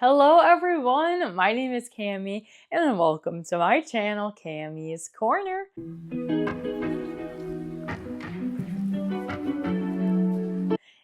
Hello everyone, my name is Cami and welcome to my channel, Cami's Corner.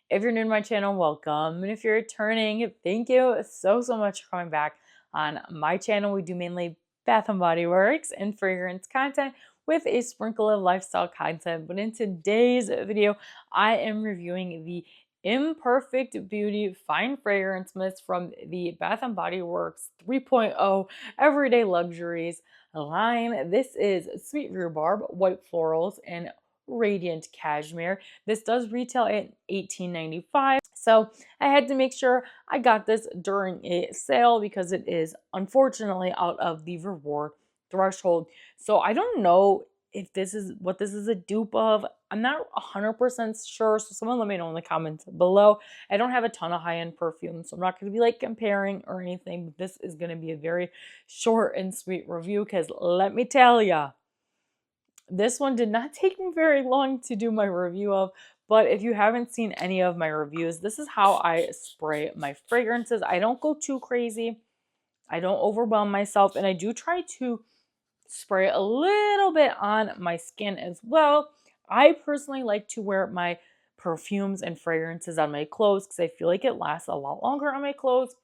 If you're new to my channel, welcome. And if you're returning, thank you so much for coming back. On my channel, we do mainly Bath & Body Works and fragrance content with a sprinkle of lifestyle content. But in today's video, I am reviewing the Imperfect Beauty Fine Fragrance Mist from the Bath & Body Works 3.0 Everyday Luxuries line. This is Sweet Rhubarb, White Florals, and Radiant Cashmere. This does retail at $18.95. So I had to make sure I got this during a sale because it is unfortunately out of the reward threshold. So I don't know if this is what this is a dupe of. I'm not 100% sure. So someone let me know in the comments below. I don't have a ton of high-end perfumes, so I'm not going to be like comparing or anything. But this is going to be a very short and sweet review because let me tell you, this one did not take me very long to do my review of, but if you haven't seen any of my reviews, this is how I spray my fragrances. I don't go too crazy. I don't overwhelm myself, and I do try to spray a little bit on my skin as well. I personally like to wear my perfumes and fragrances on my clothes because I feel like it lasts a lot longer on my clothes.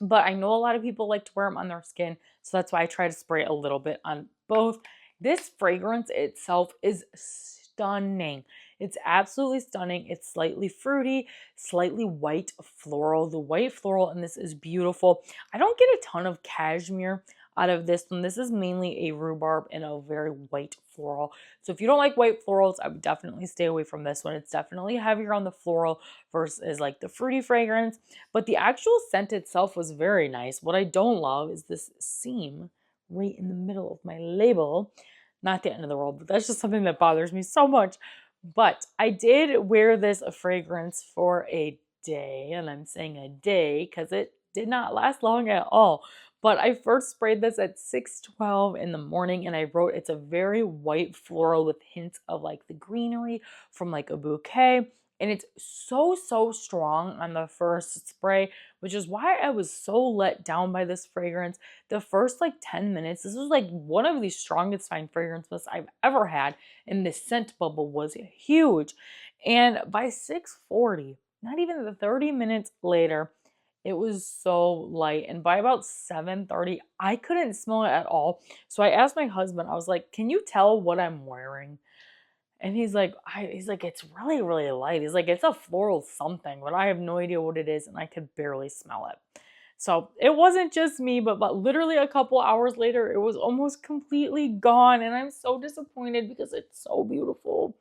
But I know a lot of people like to wear them on their skin, so that's why I try to spray a little bit on both. This fragrance itself is stunning. It's absolutely stunning. It's slightly fruity, slightly white floral. The white floral in this is beautiful. I don't get a ton of cashmere out of this one. This is mainly a rhubarb and a very white floral. So if you don't like white florals, I would definitely stay away from this one. It's definitely heavier on the floral versus like the fruity fragrance. But the actual scent itself was very nice. What I don't love is this seam right in the middle of my label. Not the end of the world, but that's just something that bothers me so much. But I did wear this fragrance for a day, and I'm saying a day because it did not last long at all. But I first sprayed this at 6:12 in the morning, and I wrote it's a very white floral with hints of like the greenery from like a bouquet. And it's so strong on the first spray, which is why I was so let down by this fragrance. The first like 10 minutes, this was like one of the strongest fine fragrances I've ever had, and the scent bubble was huge. And by 6:40, not even the 30 minutes later, it was so light. And by about 7:30, I couldn't smell it at all. So I asked my husband, I was like, can you tell what I'm wearing? And he's like, it's really light. He's like, it's a floral something, but I have no idea what it is, and I could barely smell it. So it wasn't just me, but literally a couple hours later, it was almost completely gone, and I'm so disappointed because it's so beautiful.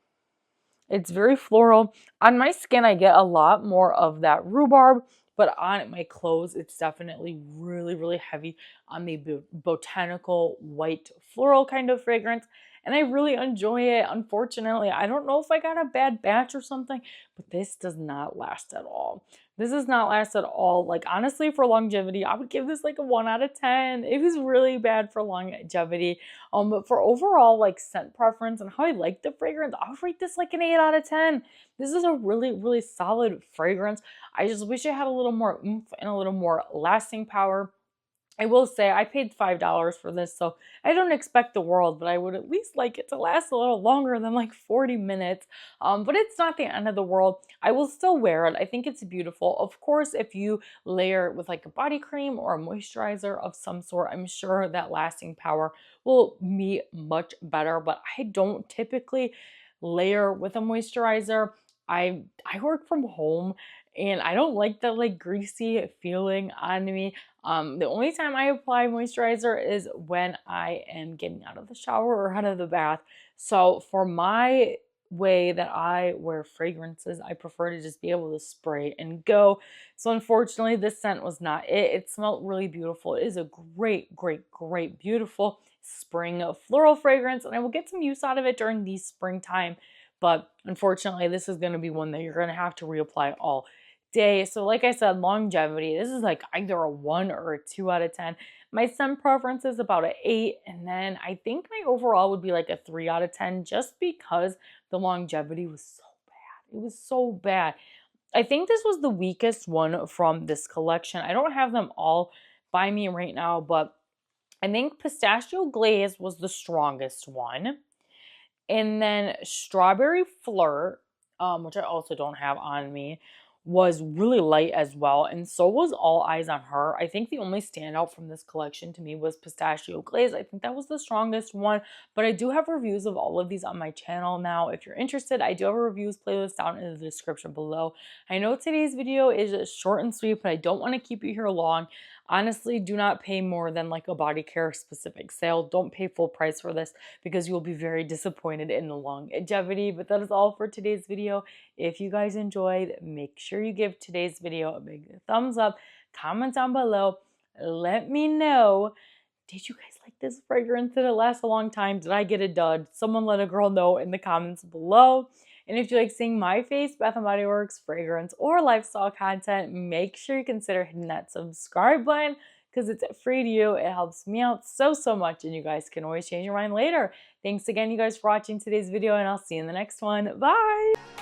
It's very floral. On my skin, I get a lot more of that rhubarb, but on my clothes, it's definitely really heavy on the botanical white floral kind of fragrance. And I really enjoy it. Unfortunately, I don't know if I got a bad batch or something, but this does not last at all. This does not last at all. Like, honestly, for longevity, I would give this like a 1 out of 10. It was really bad for longevity. But for overall like scent preference and how I like the fragrance, I'll rate this like an 8 out of 10. This is a really solid fragrance. I just wish it had a little more oomph and a little more lasting power. I will say I paid $5 for this, so I don't expect the world, but I would at least like it to last a little longer than like 40 minutes. But it's not the end of the world. I will still wear it. I think it's beautiful. Of course, if you layer it with like a body cream or a moisturizer of some sort, I'm sure that lasting power will be much better, but I don't typically layer with a moisturizer. I work from home and I don't like that like greasy feeling on me. The only time I apply moisturizer is when I am getting out of the shower or out of the bath. So for my way that I wear fragrances, I prefer to just be able to spray and go. So unfortunately, this scent was not it. It smelled really beautiful. It is a great, beautiful spring floral fragrance, and I will get some use out of it during the springtime. But unfortunately, this is going to be one that you're going to have to reapply all day. So like I said, longevity, this is like either a 1 or a 2 out of 10. My scent preference is about an 8, and then I think my overall would be like a 3 out of 10 just because the longevity was so bad. It was so bad. I think this was the weakest one from this collection. I don't have them all by me right now, but I think Pistachio Glaze was the strongest one. And then Strawberry Flirt, which I also don't have on me, was really light as well. And so was All Eyes on Her. I think the only standout from this collection to me was Pistachio Glaze. I think that was the strongest one. But I do have reviews of all of these on my channel now. If you're interested, I do have a reviews playlist down in the description below. I know today's video is short and sweet, but I don't want to keep you here long. Honestly, do not pay more than like a body care specific sale. Don't pay full price for this because you'll be very disappointed in the longevity. But that is all for today's video. If you guys enjoyed, make sure you give today's video a big thumbs up. Comment down below. Let me know. Did you guys like this fragrance? Did it last a long time? Did I get a dud? Someone let a girl know in the comments below. And if you like seeing my face, Bath & Body Works, fragrance, or lifestyle content, make sure you consider hitting that subscribe button because it's free to you. It helps me out so much, and you guys can always change your mind later. Thanks again, you guys, for watching today's video, and I'll see you in the next one. Bye!